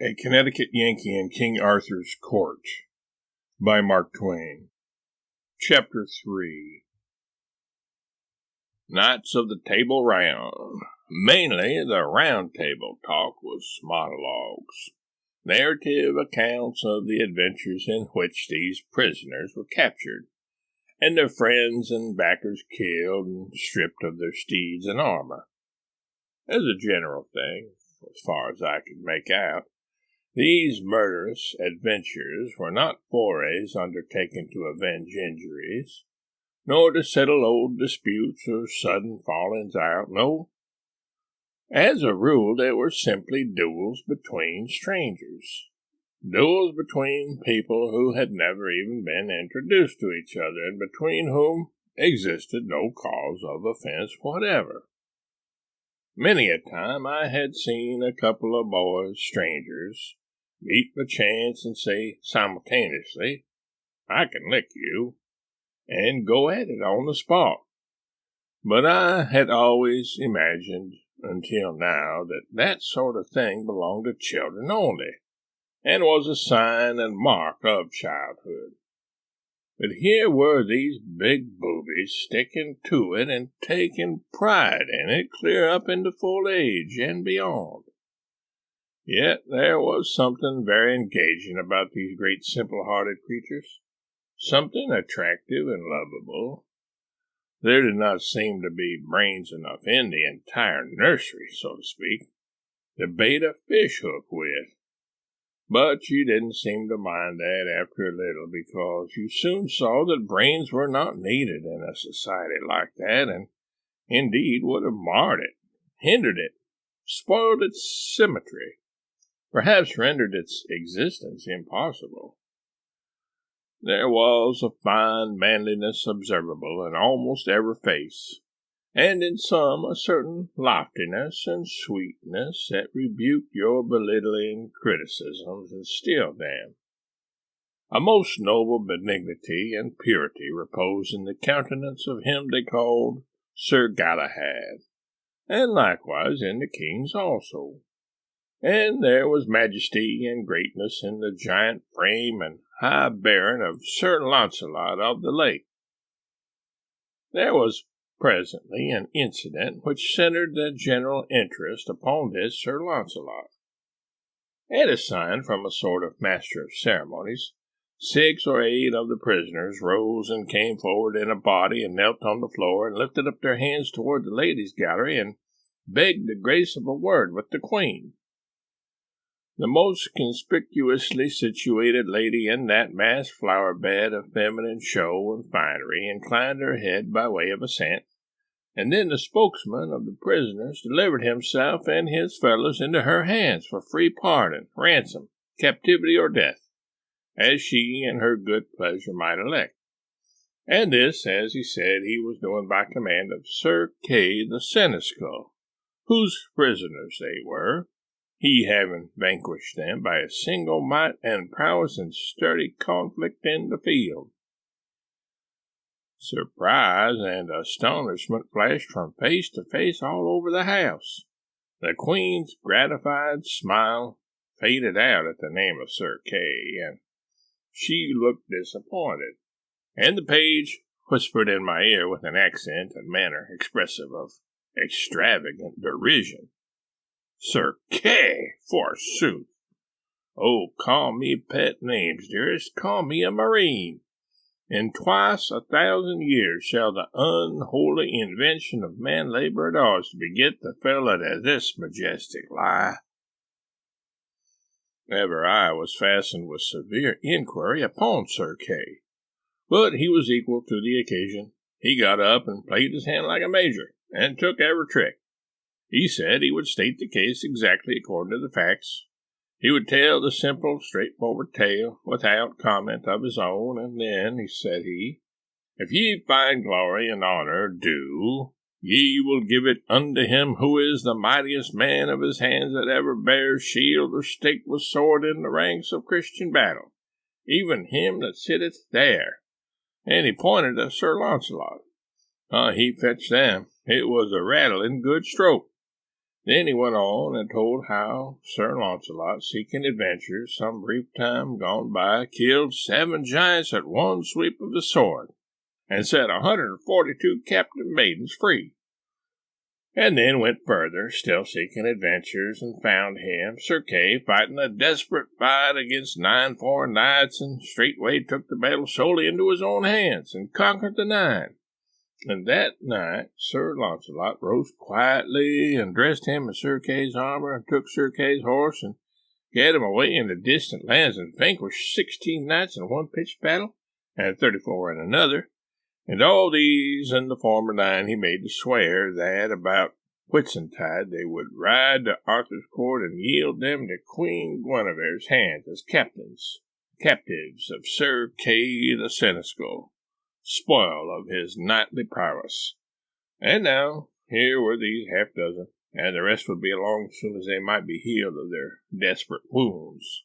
A Connecticut Yankee in King Arthur's Court by Mark Twain. Chapter 3. Knights of the Table Round. Mainly the round table talk was monologues, narrative accounts of the adventures in which these prisoners were captured, and their friends and backers killed and stripped of their steeds and armor. As a general thing, as far as I could make out, these murderous adventures were not forays undertaken to avenge injuries, nor to settle old disputes or sudden fallings out. No, as a rule they were simply duels between strangers, duels between people who had never even been introduced to each other, and between whom existed no cause of offense whatever. Many a time I had seen a couple of boys, strangers, meet perchance and say simultaneously, "I can lick you," and go at it on the spot. But I had always imagined until now that that sort of thing belonged to children only, and was a sign and mark of childhood. But here were these big boobies sticking to it and taking pride in it clear up into full age and beyond. Yet there was something very engaging about these great simple-hearted creatures, something attractive and lovable. There did not seem to be brains enough in the entire nursery, so to speak, to bait a fish-hook with. But you didn't seem to mind that after a little, because you soon saw that brains were not needed in a society like that, and indeed would have marred it, hindered it, spoiled its symmetry, perhaps rendered its existence impossible. There was a fine manliness observable in almost every face, and in some a certain loftiness and sweetness that rebuked your belittling criticisms and stilled them. A most noble benignity and purity reposed in the countenance of him they called Sir Galahad, and likewise in the king's also. And there was majesty and greatness in the giant frame and high bearing of Sir Launcelot of the Lake. There was presently an incident which centered the general interest upon this Sir Launcelot. At a sign from a sort of master of ceremonies, 6 or 8 of the prisoners rose and came forward in a body and knelt on the floor and lifted up their hands toward the ladies' gallery and begged the grace of a word with the Queen. The most conspicuously situated lady in that massed flower bed of feminine show and finery inclined her head by way of assent, and then the spokesman of the prisoners delivered himself and his fellows into her hands for free pardon, ransom, captivity, or death, as she in her good pleasure might elect. And this, as he said, he was doing by command of Sir Kay the Seneschal, whose prisoners they were, he having vanquished them by a single might and prowess in sturdy conflict in the field. Surprise and astonishment flashed from face to face all over the house. The Queen's gratified smile faded out at the name of Sir Kay, and she looked disappointed, and the page whispered in my ear with an accent and manner expressive of extravagant derision, "Sir Kay, forsooth! Oh, call me pet names, dearest, call me a marine. In twice 1,000 years shall the unholy invention of man-labor dogs beget the fellow to this majestic lie." Ever eye was fastened with severe inquiry upon Sir Kay, but he was equal to the occasion. He got up and played his hand like a major, and took every trick. He said he would state the case exactly according to the facts. He would tell the simple, straightforward tale without comment of his own, and then, said he, "If ye find glory and honor due, ye will give it unto him who is the mightiest man of his hands that ever bears shield or staked with sword in the ranks of Christian battle, even him that sitteth there." And he pointed to Sir Launcelot. He fetched them. It was a rattling good stroke. Then he went on and told how Sir Launcelot, seeking adventure some brief time gone by, killed 7 giants at one sweep of the sword, and set 142 captive maidens free. And then went further, still seeking adventures, and found him, Sir Kay, fighting a desperate fight against 9 foreign knights, and straightway took the battle solely into his own hands, and conquered the 9. And that night Sir Launcelot rose quietly, and dressed him in Sir Kay's armor, and took Sir Kay's horse, and gat him away into distant lands, and vanquished 16 knights in one pitched battle, and 34 in another. And all these and the former 9 he made to swear that about Whitsuntide they would ride to Arthur's court and yield them to Queen Guinevere's hands as captives of Sir Kay the Seneschal, spoil of his knightly prowess. And now here were these 6, and the rest would be along as soon as they might be healed of their desperate wounds.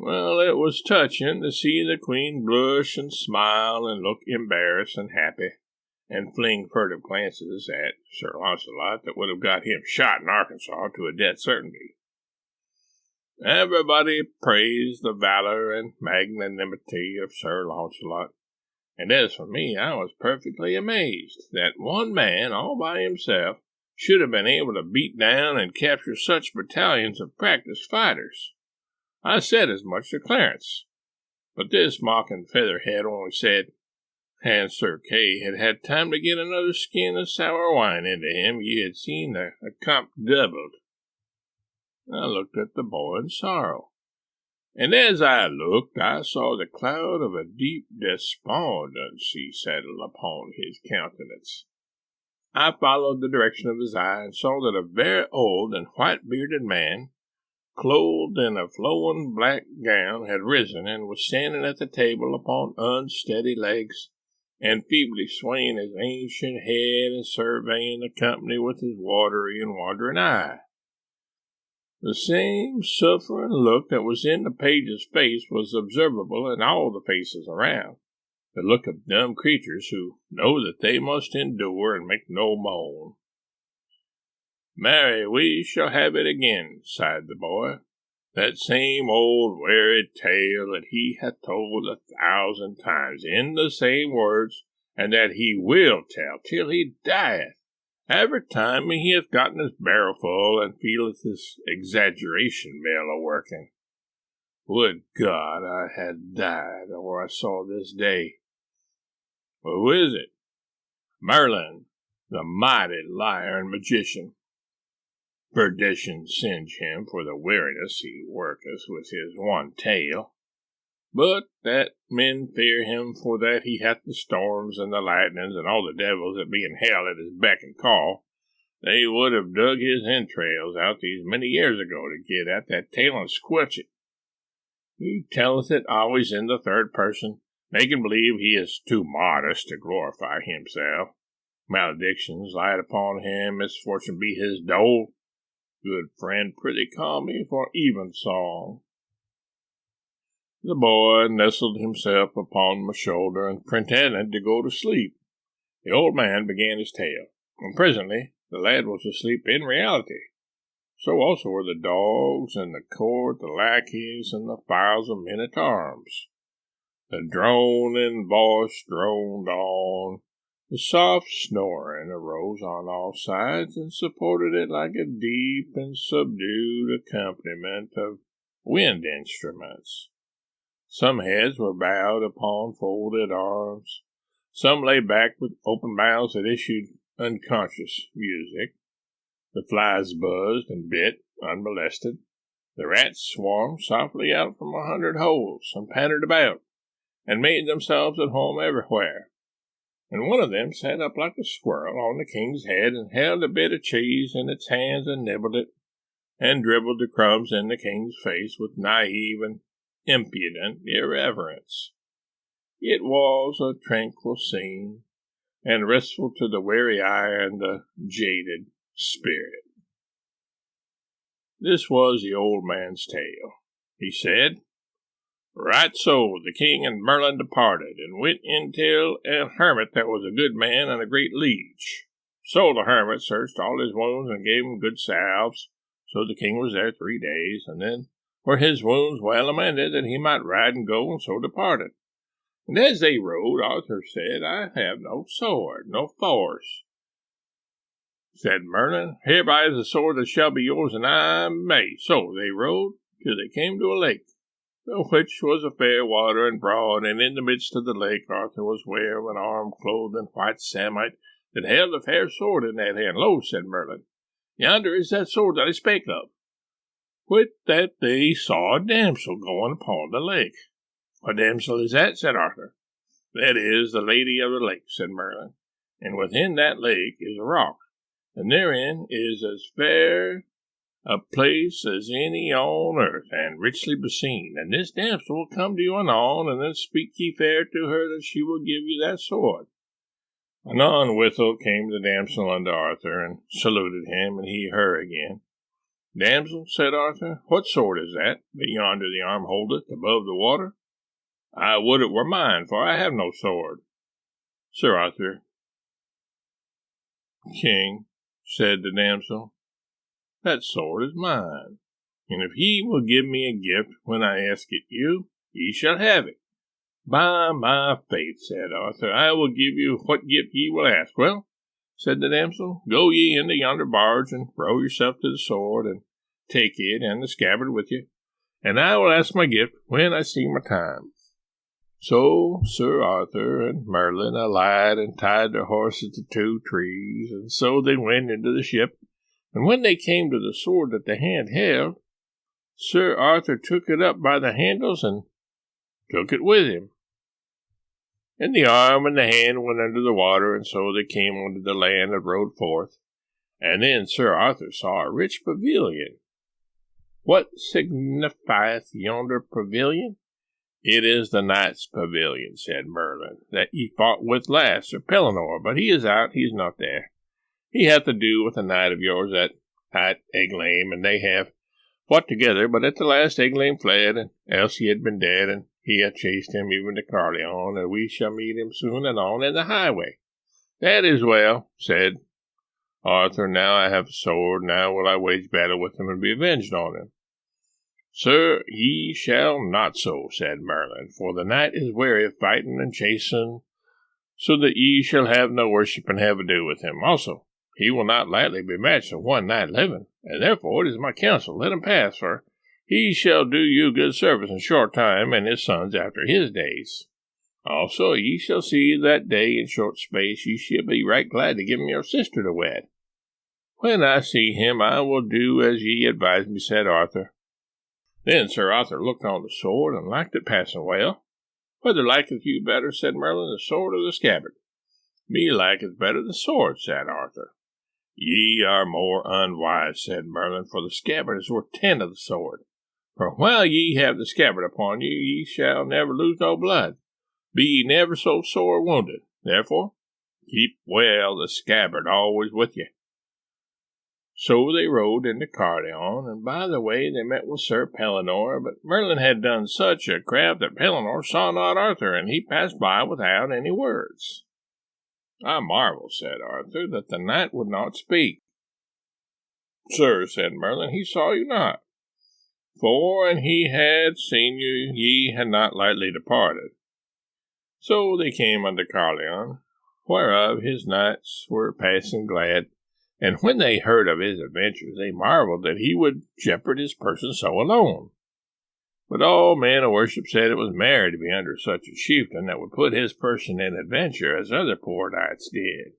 Well, it was touching to see the Queen blush and smile and look embarrassed and happy, and fling furtive glances at Sir Launcelot that would have got him shot in Arkansas to a death certainty. Everybody praised the valor and magnanimity of Sir Launcelot, and as for me, I was perfectly amazed that one man all by himself should have been able to beat down and capture such battalions of practiced fighters. I said as much to Clarence, but this mocking featherhead only said, and Sir Kay had had time to get another skin of sour wine into him, ye had seen the comp doubled. I looked at the boy in sorrow, and as I looked, I saw the cloud of a deep despondency settle upon his countenance. I followed the direction of his eye, and saw that a very old and white-bearded man, clothed in a flowing black gown, had risen and was standing at the table upon unsteady legs, and feebly swaying his ancient head and surveying the company with his watery and wandering eye. The same suffering look that was in the page's face was observable in all the faces around, the look of dumb creatures who know that they must endure and make no moan. "Marry, we shall have it again," sighed the boy. "That same old wearied tale that he hath told 1,000 times in the same words, and that he will tell till he dieth. Every time he hath gotten his barrel full, and feeleth his exaggeration mill a-working. Would God I had died, or I saw this day. Who is it? Merlin, the mighty liar and magician. Perdition singe him for the weariness he worketh with his one tale. But that men fear him for that he hath the storms and the lightnings and all the devils that be in hell at his beck and call. They would have dug his entrails out these many years ago to get at that tale and squelch it. He telleth it always in the third person, making believe he is too modest to glorify himself. Maledictions light upon him, misfortune be his dole. Good friend, prithee call me for evensong." The boy nestled himself upon my shoulder and pretended to go to sleep. The old man began his tale, and presently the lad was asleep in reality. So also were the dogs and the court, the lackeys, and the files of men-at-arms. The droning voice droned on. The soft snoring arose on all sides and supported it like a deep and subdued accompaniment of wind instruments. Some heads were bowed upon folded arms. Some lay back with open mouths that issued unconscious music. The flies buzzed and bit unmolested. The rats swarmed softly out from 100 holes and pattered about, and made themselves at home everywhere. And one of them sat up like a squirrel on the king's head and held a bit of cheese in its hands and nibbled it, and dribbled the crumbs in the king's face with naive and impudent irreverence. It was a tranquil scene, and restful to the weary eye and the jaded spirit. This was the old man's tale. He said, "Right so the king and Merlin departed, and went in till a hermit that was a good man and a great liege. So the hermit searched all his wounds and gave him good salves. So the king was there 3 days, and then were his wounds well amended, that he might ride and go, and so departed. And as they rode, Arthur said, I have no sword, no force. Said Merlin, hereby is the sword that shall be yours, and I may. So they rode till they came to a lake, which was a fair water and broad, and in the midst of the lake Arthur was ware of an arm clothed in white samite, that held a fair sword in that hand. Lo, said Merlin, yonder is that sword that I spake of. With that they saw a damsel going upon the lake. What damsel is that? Said Arthur. That is the lady of the lake, said Merlin, and within that lake is a rock, and therein is as fair a place as any on earth, and richly beseen. And this damsel will come to you anon, and then speak ye fair to her that she will give you that sword. Anon withal came the damsel unto Arthur, and saluted him, and he her again. Damsel, said Arthur, what sword is that yonder the arm holdeth above the water? I would it were mine, for I have no sword. Sir Arthur, King, said the damsel, that sword is mine, and if ye will give me a gift when I ask it you, ye shall have it. By my faith, said Arthur, I will give you what gift ye will ask. Well, said the damsel, go ye into yonder barge, and row yourself to the sword, and take it and the scabbard with you, and I will ask my gift when I see my time. So Sir Arthur and Merlin alighted and tied their horses to 2 trees, and so they went into the ship. And when they came to the sword that the hand held, Sir Arthur took it up by the handles and took it with him. And the arm and the hand went under the water, and so they came unto the land and rode forth. And then Sir Arthur saw a rich pavilion. What signifieth yonder pavilion? It is the knight's pavilion, said Merlin, that ye fought with last, Sir Pellinore, but he is out, he is not there. He hath to do with a knight of yours that hight Eglaim, and they have fought together, but at the last Eglaim fled, and else he had been dead, and he hath chased him even to Carleon, and we shall meet him soon anon in the highway. That is well, said Arthur, now I have a sword, now will I wage battle with him and be avenged on him. Sir, ye shall not so, said Merlin, for the knight is weary of fighting and chasing, so that ye shall have no worship and have ado with him. Also, he will not lightly be matched with one knight living, and therefore it is my counsel, let him pass, for he shall do you good service in short time, and his sons after his days. Also, ye shall see that day in short space ye shall be right glad to give him your sister to wed. When I see him, I will do as ye advise me, said Arthur. Then Sir Arthur looked on the sword, and liked it passing well. Whether liketh you better, said Merlin, the sword or the scabbard? Me liketh better the sword, said Arthur. Ye are more unwise, said Merlin, for the scabbard is worth 10 of the sword. For while ye have the scabbard upon you, ye shall never lose no blood, be ye never so sore wounded. Therefore, keep well the scabbard always with you. So they rode into Carleon, and by the way they met with Sir Pellinore, but Merlin had done such a craft that Pellinore saw not Arthur, and he passed by without any words. I marvel, said Arthur, that the knight would not speak. Sir, said Merlin, he saw you not, for an he had seen you, ye had not lightly departed. So they came unto Carleon, whereof his knights were passing glad, and when they heard of his adventures, they marveled that he would jeopard his person so alone. But all men of worship said it was merry to be under such a chieftain that would put his person in adventure as other poor knights did.